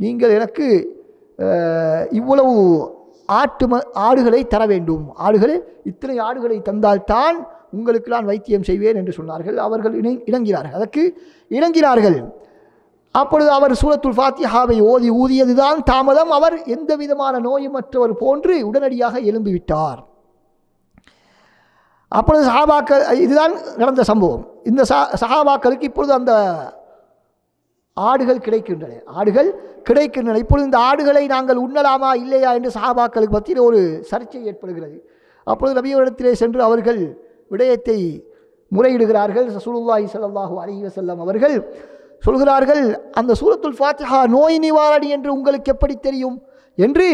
நீங்கள் எனக்கு இவ்வளவு ஆடுகளை தர வேண்டும், இத்தனை ஆடுகளை தந்தால்தான் உங்களுக்கு நான் வைத்தியம் செய்வேன் என்று சொன்னார்கள். அவர்கள் அதற்கு இணங்கினார்கள். அப்பொழுது அவர் சூரத்துல் ஃபாத்திஹாவை ஊதியதுதான் தாமதம். அவர் எந்த விதமான நோயுமற்றவர் போன்று உடனடியாக எழும்பிவிட்டார். அப்பொழுது சஹாபாக்கள், இதுதான் நடந்த சம்பவம். இந்த சஹாபாக்களுக்கு இப்பொழுது அந்த ஆடுகள் கிடைக்கின்றன. இப்பொழுது இந்த ஆடுகளை நாங்கள் உண்ணலாமா இல்லையா என்று சஹாபாக்களுக்கு மத்தியில் ஒரு சர்ச்சை ஏற்படுகிறது. அப்பொழுது நபியிடத்திலே சென்று அவர்கள் விடயத்தை முறையிடுகிறார்கள். ரசூலுல்லாஹி ஸல்லல்லாஹு அலைஹி வஸல்லம் அவர்கள் சொல்கிறார்கள், அந்த சூரத்துல் ஃபாத்திஹா நோய் நிவாரணி என்று உங்களுக்கு எப்படி தெரியும் என்று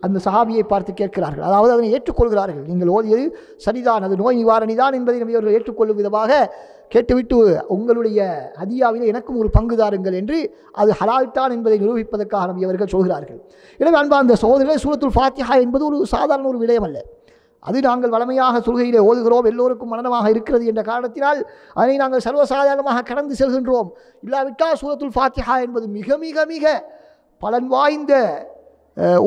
அந்த சஹாபியை பார்த்து கேட்கிறார்கள். அதாவது அதனை ஏற்றுக்கொள்கிறார்கள். நீங்கள் ஓதியது சரிதான், அது நோய் நிவாரணி தான் என்பதை நபி அவர்கள் ஏற்றுக்கொள்ளும் விதமாக கேட்டுவிட்டு, உங்களுடைய ஹதியாவில் எனக்கும் ஒரு பங்கு தாருங்கள் என்று அது ஹலால் தான் என்பதை நிரூபிப்பதற்காக நபி அவர்கள் சொல்கிறார்கள். எனவே அன்பார்ந்த சகோதரர்களே, சூரத்துல் ஃபாத்திஹா என்பது ஒரு சாதாரண ஒரு விடயம் அல்ல. அது நாங்கள் வளமையாக தொழுகையிலே ஓதுகிறோம், எல்லோருக்கும் மனனமாக இருக்கிறது என்ற காரணத்தினால் அதனை நாங்கள் சர்வசாதாரணமாக கடந்து செல்கின்றோம். இல்லாவிட்டால் சூரத்துல் ஃபாத்திஹா என்பது மிக மிக மிக பலன் வாய்ந்த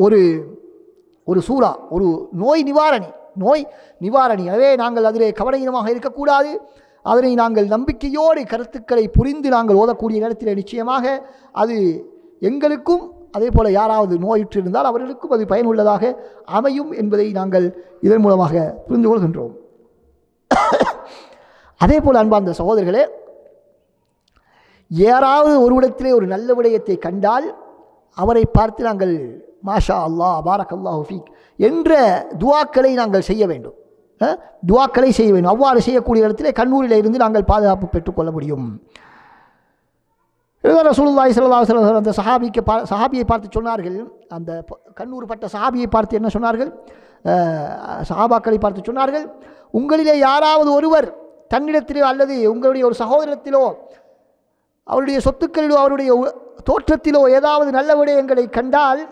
ஒரு சூரா, ஒரு நோய் நிவாரணி. எனவே நாங்கள் அதிலே கவனமாக இருக்கக்கூடாது. அதனை நாங்கள் நம்பிக்கையோடு கருத்துக்களை புரிந்து நாங்கள் ஓதக்கூடிய நேரத்தில் நிச்சயமாக அது எங்களுக்கும் அதே போல் யாராவது நோயுற்று இருந்தால் அவர்களுக்கும் அது பயனுள்ளதாக அமையும் என்பதை நாங்கள் இதன் மூலமாக புரிந்து கொள்கின்றோம். அதே போல் அன்பார்ந்த சகோதரர்களே, யாராவது ஒருவிடத்திலே ஒரு நல்ல விடயத்தை கண்டால் அவரை பார்த்து நாங்கள் மாஷா அல்லாஹ் பாரக் அல்லாஹு ஃபீக் என்ற துவாக்களை நாங்கள் செய்ய வேண்டும். துவாக்களை செய்ய வேண்டும். அவ்வாறு செய்யக்கூடிய இடத்திலே கண்ணூரில் இருந்து நாங்கள் பாதுகாப்பு பெற்றுக்கொள்ள முடியும். ரசூலுல்லாஹி ஸல்லல்லாஹு அலைஹி வஸல்லம் அந்த சஹாபியை பார்த்து சொன்னார்கள், அந்த கண்ணூர் பட்ட சஹாபியை பார்த்து என்ன சொன்னார்கள்? சஹாபாக்களை பார்த்து சொன்னார்கள், உங்களிலே யாராவது ஒருவர் தன்னிடத்திலோ அல்லது உங்களுடைய ஒரு சகோதரத்திலோ அவருடைய சொத்துக்களிலோ அவருடைய தோற்றத்திலோ ஏதாவது நல்ல விடயங்களை கண்டால்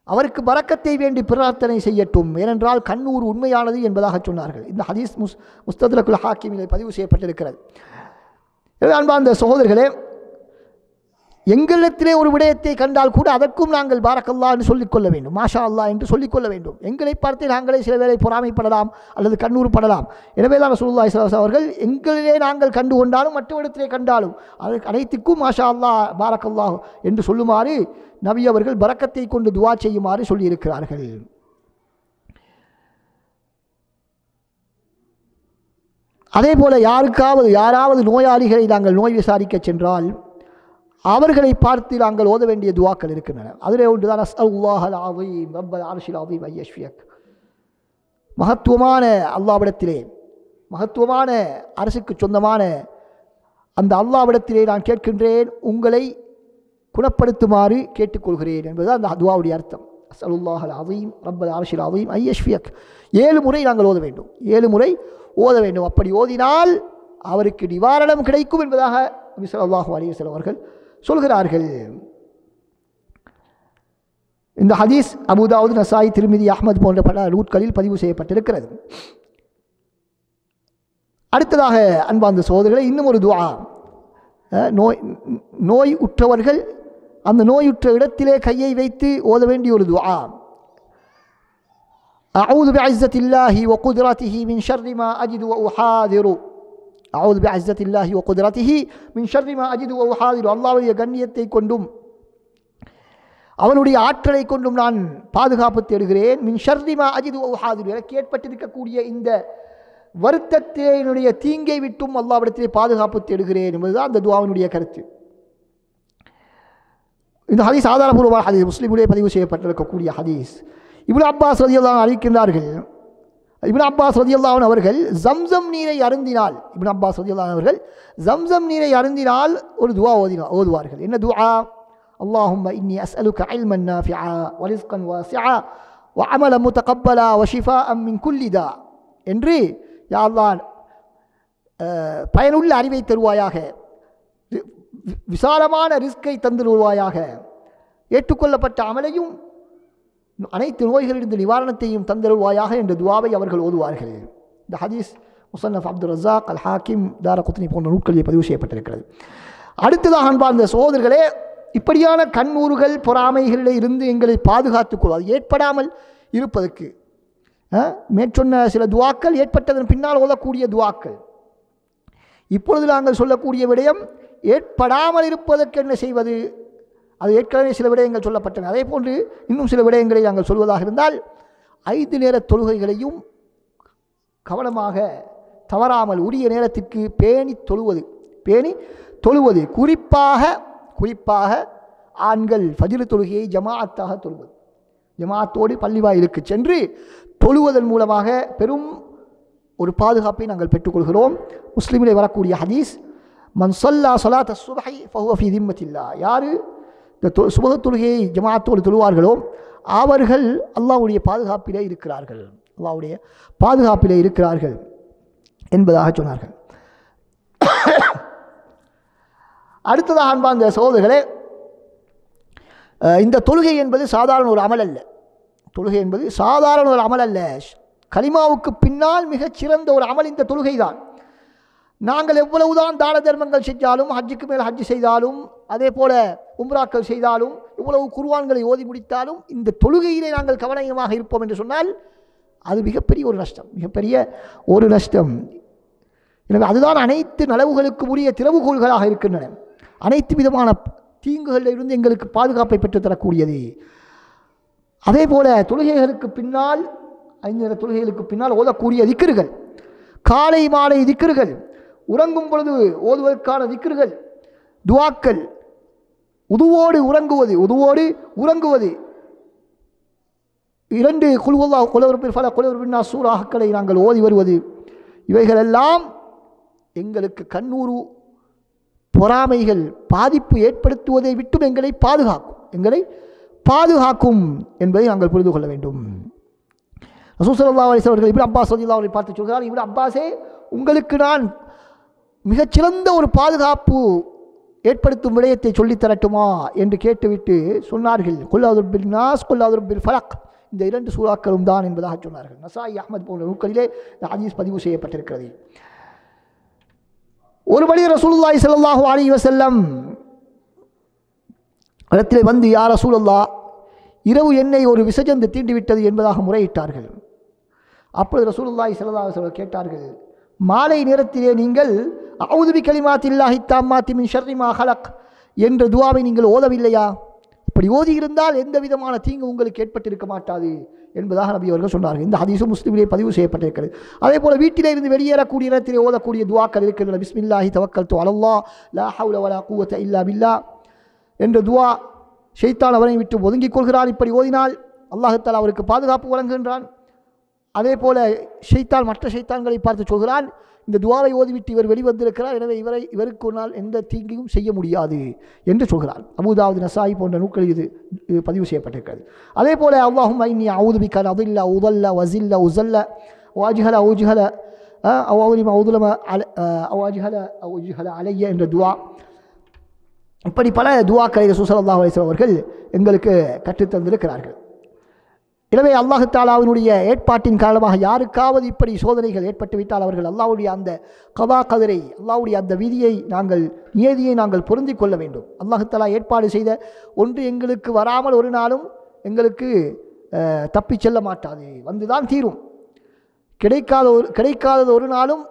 அவருக்கு பரக்கத்தை வேண்டி பிரார்த்தனை செய்யட்டும், ஏனென்றால் கண்ணூர் உண்மையானது என்பதாக சொன்னார்கள். இந்த ஹதீஸ் முஸ்தத்ரக்குல் ஹாக்கிமிலே பதிவு செய்யப்பட்டிருக்கிறது. அன்பார்ந்த சகோதரர்களே, எங்களிடத்திலே ஒரு விடயத்தை கண்டால் கூட அதற்கும் நாங்கள் பாரக்கல்லா என்று சொல்லிக்கொள்ள வேண்டும், மாஷா அல்லா என்று சொல்லிக்கொள்ள வேண்டும். எங்களை பார்த்து நாங்களே சில வேளை பொறாமைப்படலாம் அல்லது கண்ணூர் படலாம். எனவே தான் ரசூலுல்லாஹி ஸல்லல்லாஹு அலைஹி வஸல்லம் அவர்கள் எங்களிலே நாங்கள் கண்டு கொண்டாலும் மற்ற இடத்திலே கண்டாலும் அதற்கு அனைத்துக்கும் மாஷா அல்லா பாரக்கல்லா என்று சொல்லுமாறு நபி அவர்கள் பரக்கத்தை கொண்டு துவா செய்யுமாறு சொல்லியிருக்கிறார்கள். அதே போல யாராவது நோயாளிகளை நாங்கள் நோய் விசாரிக்க சென்றால் அவர்களை பார்த்து நாங்கள் ஓத வேண்டிய துவாக்கள் இருக்கின்றன. அதிலே ஒன்றுதான் அஸ்அலுல்லாஹல் அஸீம் ரப்பல் அர்ஷில் அஸீம் ஐயஷ்ஃபியக். மகத்துவமான அல்லாஹ்விடத்திலே, மகத்துவமான அரசுக்கு சொந்தமான அந்த அல்லாஹ்விடத்திலே நான் கேட்கின்றேன், உங்களை குணப்படுத்துமாறு கேட்டுக்கொள்கிறேன் என்பது அந்த துவாவுடைய அர்த்தம். அஸ்அலுல்லாஹல் அஸீம் ரப்பல் அர்ஷில் அஸீம் ஐயஷ்ஃபியக். 7 முறை நாங்கள் ஓத வேண்டும், 7 முறை ஓத வேண்டும். அப்படி ஓதினால் அவருக்கு நிவாரணம் கிடைக்கும் என்பதாக நபி ஸல்லல்லாஹு அலைஹி வஸல்லம் அவர்கள் சொல்கிறார்கள். இந்த ஹதீஸ் அபூ தாவூத், நசாயி, திர்மிதி, அஹ்மத் போன்ற பல நூல்களில் பதிவு செய்யப்பட்டிருக்கிறது. அடுத்ததாக அன்பார்ந்த சகோதரர்களே, இன்னும் ஒரு துஆ. நோய் உற்றவர்கள் அந்த நோயுற்ற இடத்திலே கையை வைத்து ஓத வேண்டிய ஒரு துஆ. அஊது பிஇஸ்ஸத்தில்லாஹி வ குத்ரத்திஹி மின் ஷர்ரி மா அஜிது வ உஹாதிரு. அஊது பிஇஸ்ஸத்தில்லாஹி வ குத்ரத்திஹி மின் ஷர்ரி மா அஜிது வ உஹாதிரு. அல்லாஹ்வுடைய கண்ணியத்தை கொண்டும் அவனுடைய ஆற்றலை கொண்டும் நான் பாதுகாப்பு தேடுகிறேன். மின் ஷர்ரி மா அஜிது வ உஹாதிரு. எனக்கு ஏற்பட்டிருக்கக்கூடிய இந்த வருத்தத்தினுடைய தீங்கை விட்டும் அல்லாஹ்விடத்திலே பாதுகாப்பு தேடுகிறேன் என்பதுதான் அந்த துஆவினுடைய கருத்து. இந்த ஹதீஸ் ஆதாரபூர்வமான ஹதீஸ், முஸ்லிமுடைய பதிவு செய்யப்பட்டிருக்கக்கூடிய ஹதீஸ். இப்னு அப்பாஸ் ரலியல்லாஹு அன்ஹு அறிவிக்கின்றார்கள், இப்னு அப்பாஸ் ரலியல்லாஹு அன்ஹு அவர்கள் ஜம்சம் நீரை அருந்தினால், இப்னு அப்பாஸ் ரலியல்லாஹு அன்ஹு அவர்கள் ஜம்சம் நீரை அருந்தினால் ஒரு துஆ ஓதுவார்கள். என்ன துஆ? அல்லாஹும்ம இன்னி அஸ்அலுக இல்மன் நாஃபிஆ வ ரிஸ்கன் வாசிஆ வ அமலன் முதகப்பலா வ ஷிஃபாஅன் மின் குல்லி தா என்று, யா அல்லாஹ் பயனுள்ள அறிவை தருவாயாக, விசாலமான ரிஸ்கை தந்துருவாயாக, ஏற்றுக்கொள்ளப்பட்ட அமலையும் அனைத்து நோய்களிலிருந்து நிவாரணத்தையும் தந்தருவாயாக என்ற துஆவை அவர்கள் ஓதுவார்கள். இந்த ஹதீஸ் முஸன்னஃப் அப்துர் ரஸாக், அல் ஹாக்கிம், தாரகுத்னி போன்ற நூல்களில் பதிவு செய்யப்பட்டிருக்கிறது. அடுத்ததாக அன்பார்ந்த சகோதரர்களே, இப்படியான கண்ணூறுகள் பொறாமைகளில் இருந்து எங்களை பாதுகாத்துக் கொள்வது ஏற்படாமல் இருப்பதற்கு மேற்சொன்ன சில துவாக்கள் ஏற்பட்டதன் பின்னால் ஓதக்கூடிய துவாக்கள். இப்பொழுது நாங்கள் சொல்லக்கூடிய விடயம் ஏற்படாமல் இருப்பதற்கு என்ன செய்வது? அது ஏற்கனவே சில விடயங்கள் சொல்லப்பட்டன. அதே போன்று இன்னும் சில விடயங்களை நாங்கள் சொல்வதாக இருந்தால் 5 நேர தொழுகைகளையும் கவனமாக தவறாமல் உரிய நேரத்திற்கு பேணி தொழுவது. குறிப்பாக ஆண்கள் ஃபஜ்ர் தொழுகையை ஜமாஅத்தாக தொழுவது, ஜமாஅத்தோடு பள்ளிவாயிலுக்கு சென்று தொழுவதன் மூலமாக பெரும் ஒரு பாதுகாப்பை நாங்கள் பெற்றுக்கொள்கிறோம். முஸ்லிமிலே வரக்கூடிய ஹதீஸ், மன் ஸல்லா ஸலாத்த ஸுப்ஹி ஃபஹுவ ஃபீ திம்மத்தில்லாஹ். யார் இந்த சுபஹ் தொழுகையை ஜமாஅத்தோடு தொழுவார்களோ அவர்கள் அல்லாஹ்வுடைய பாதுகாப்பிலே இருக்கிறார்கள், அல்லாஹ்வுடைய பாதுகாப்பிலே இருக்கிறார்கள் என்பதாக சொன்னார்கள். அடுத்ததாக அன்பார்ந்த சகோதரர்களே, இந்த தொழுகை என்பது சாதாரண ஒரு அமல் அல்ல. தொழுகை என்பது சாதாரண ஒரு அமல் அல்ல. கலிமாவுக்கு பின்னால் மிகச் சிறந்த ஒரு அமல் இந்த தொழுகை தான். நாங்கள் எவ்வளவுதான் தான தர்மங்கள் செஞ்சாலும், ஹஜ்ஜுக்கு மேல் ஹஜ்ஜு செய்தாலும், அதே போல உம்ராக்கள் செய்தாலும், இவ்வளவு குர்ஆன்களை ஓதி முடித்தாலும் இந்த தொழுகையிலே நாங்கள் கவனமாக இருப்போம் என்று சொன்னால் அது மிகப்பெரிய ஒரு நஷ்டம், மிகப்பெரிய ஒரு நஷ்டம். எனவே அதுதான் அனைத்து நலவுகளுக்கும் உரிய திறவுகோள்களாக இருக்கின்றன. அனைத்து விதமான தீங்குகளிலிருந்து எங்களுக்கு பாதுகாப்பை பெற்றுத்தரக்கூடியது. அதே போல தொழுகைகளுக்கு பின்னால் 5 நேர தொழுகைகளுக்கு பின்னால் ஓதக்கூடிய திக்ருகள், காலை மாலை திக்ருகள், உறங்கும் பொழுது ஓதுவதற்கான திக்ருகள், துவாக்கள், உதுவோடு உறங்குவது 2 குல்ஹுல்லாஹ் குலவரப்பில் ஃபல குலவரப்பின் நாஸ் சூராக்களை நாங்கள் ஓதி வருவது, இவைகளெல்லாம் எங்களுக்கு கண்ணூறு பொறாமைகள் பாதிப்பு ஏற்படுத்துவதை விட்டும் எங்களை பாதுகாக்கும் என்பதை நாங்கள் புரிந்து கொள்ள வேண்டும். ரசூல் ஸல்லல்லாஹு அலைஹி வஸல்லம் அவர்கள் இப்னு அப்பாஸ் ரலியல்லாஹு அன்ஹு பார்த்து சொல்கிறார், இப்னு அப்பாஸே, உங்களுக்கு நான் மிகச்சிறந்த ஒரு பாதுகாப்பு ஏற்படுத்தும் விடயத்தை சொல்லித்தரட்டுமா என்று கேட்டுவிட்டு சொன்னார்கள், குல் அஊது பிர் நாஸ் குல் அஊது பிர் ஃபலக், இந்த 2 சூறாக்களும் தான் என்பதாக சொன்னார்கள். நசாயி, அஹ்மத் போன்ற நூல்களிலே இந்த ஹதீஸ் பதிவு செய்யப்பட்டிருக்கிறது. ஒரு மனிதர் ரசூலுல்லாஹி ஸல்லல்லாஹு அலைஹி வஸல்லம் இடத்திலே வந்து, யா ரசூலல்லாஹ், இரவு என்னை ஒரு விசஜந்து தீண்டிவிட்டது என்பதாக முறையிட்டார்கள். அப்பொழுது ரசூலுல்லாஹி ஸல்லல்லாஹு அலைஹி வஸல்லம் கேட்டார்கள், மாலை நேரத்திலே நீங்கள் அஊது பி கலிமாத்தில்லாஹி தாம்மாத்தி மின் ஷர்ரி மா ஹலக் என்ற துஆவை நீங்கள் ஓதவில்லையா? அப்படி ஓதி இருந்தால் எந்த விதமான தீங்கு உங்களுக்கு ஏற்பட்டிருக்க மாட்டாது என்பதாக நபி அவர்கள் சொன்னார்கள். இந்த ஹதீஸும் முஸ்லிமிலே பதிவு செய்யப்பட்டிருக்கிறது. அதே போல வீட்டிலே இருந்து வெளியேறக்கூடிய இடத்திலே ஓதக்கூடிய துஆக்கள் இருக்கின்றன. பிஸ்மில்லாஹி தவக்கல்து அலல்லாஹ் லா ஹவ்ல வலா குவத இல்லா பில்லாஹ் என்ற துஆ, ஷைத்தான் அவரை விட்டு ஒதுங்கிக் கொள்கிறான். இப்படி ஓதினால் அல்லாஹ் தஆலா அவருக்கு பாதுகாப்பு வழங்குகின்றான். அதே போல ஷைத்தான் மற்ற ஷைத்தான்களை பார்த்து சொல்கிறான், இந்த துஆவை ஓதிவிட்டு இவர் வெளிவந்திருக்கிறார், எனவே இவருக்கு ஒரு நாள் எந்த தீங்கையும் செய்ய முடியாது என்று சொல்கிறான். அபூதாவுத், நசாயி போன்ற நூல்களில் இது பதிவு செய்யப்பட்டிருக்கிறது. அதே போல அல்லாஹும்ம இன்னி அஊது பிக அன் அதில்ல உதல்ல வஸில்ல உஸல்ல வாஜ்ஹல ஊஜ்ஹல அவ்லிம உதுலம அவ்ஜ்ஹல அலைய என்ற துஆ, இப்படி பல துஆக்களை ரசூல் ஸல்லல்லாஹு அலைஹி வஸல்லம் அவர்கள் எங்களுக்கு கற்றுத்தந்திருக்கிறார்கள். எனவே அல்லாஹ் தஆலாவினுடைய ஏற்பாட்டின் காரணமாக யாருக்காவது இப்படி சோதனைகள் ஏற்பட்டுவிட்டால் அவர்கள் அல்லாஹ்வுடைய அந்த கதா கதரை, அல்லாஹ்வுடைய அந்த விதியை நியதியை நாங்கள் பொருந்திக் கொள்ள வேண்டும். அல்லாஹ் தஆலா ஏற்பாடு செய்த ஒன்று எங்களுக்கு வராமல் ஒரு நாளும் எங்களுக்கு தப்பிச் செல்ல மாட்டாது, வந்துதான் தீரும். கிடைக்காதது ஒரு நாளும்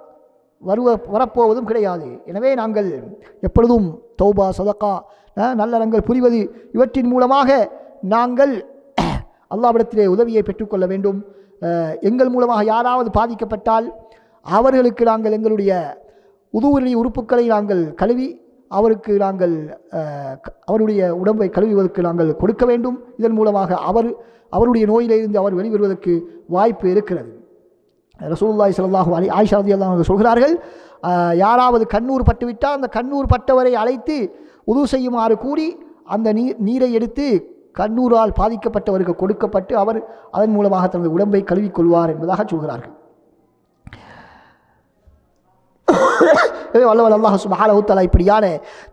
வரப்போவதும் கிடையாது. எனவே நாங்கள் எப்பொழுதும் தௌபா, சதகா, நல்லறங்கள் புரிவது, இவற்றின் மூலமாக நாங்கள் அல்லாஹ்விடத்திலே உதவியை பெற்றுக்கொள்ள வேண்டும். எங்கள் மூலமாக யாராவது பாதிக்கப்பட்டால் அவர்களுக்கு நாங்கள் எங்களுடைய உதுவுடைய உறுப்புகளை நாங்கள் கழுவி அவருடைய உடம்பை கழுவுவதற்கு நாங்கள் கொடுக்க வேண்டும். இதன் மூலமாக அவருடைய நோயிலிருந்து அவர் வெளிவருவதற்கு வாய்ப்பு இருக்கிறது. ரசூலுல்லாஹி ஸல்லல்லாஹு அலைஹி ஆயிஷா ரலியல்லாஹு அன்ஹா சொல்கிறார்கள், யாராவது கண்ணூர் பட்டுவிட்டால் அந்த கண்ணூர் பட்டவரை அழைத்து உது செய்யுமாறு கூறி அந்த நீரை எடுத்து கண்ணூரால் பாதிக்கப்பட்டவருக்கு கொடுக்கப்பட்டு அவர் அதன் மூலமாக தனது உடம்பை கழுவிக்கொள்வார் என்பதாக சொல்கிறார்கள். வல்லவன் அல்லாஹ் சுப்ஹானஹு வ தஆலா இப்படியான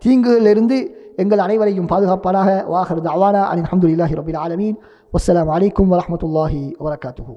தீங்குகளிலிருந்து எங்கள் அனைவரையும் பாதுகாப்பானாக. வாஹிரு தஅவானா அனில் ஹம்துலில்லாஹி ரப்பில் ஆலமீன். வஸ்ஸலாமு அலைக்கும் வரஹ்மத்துல்லாஹி வபரகாத்துஹு.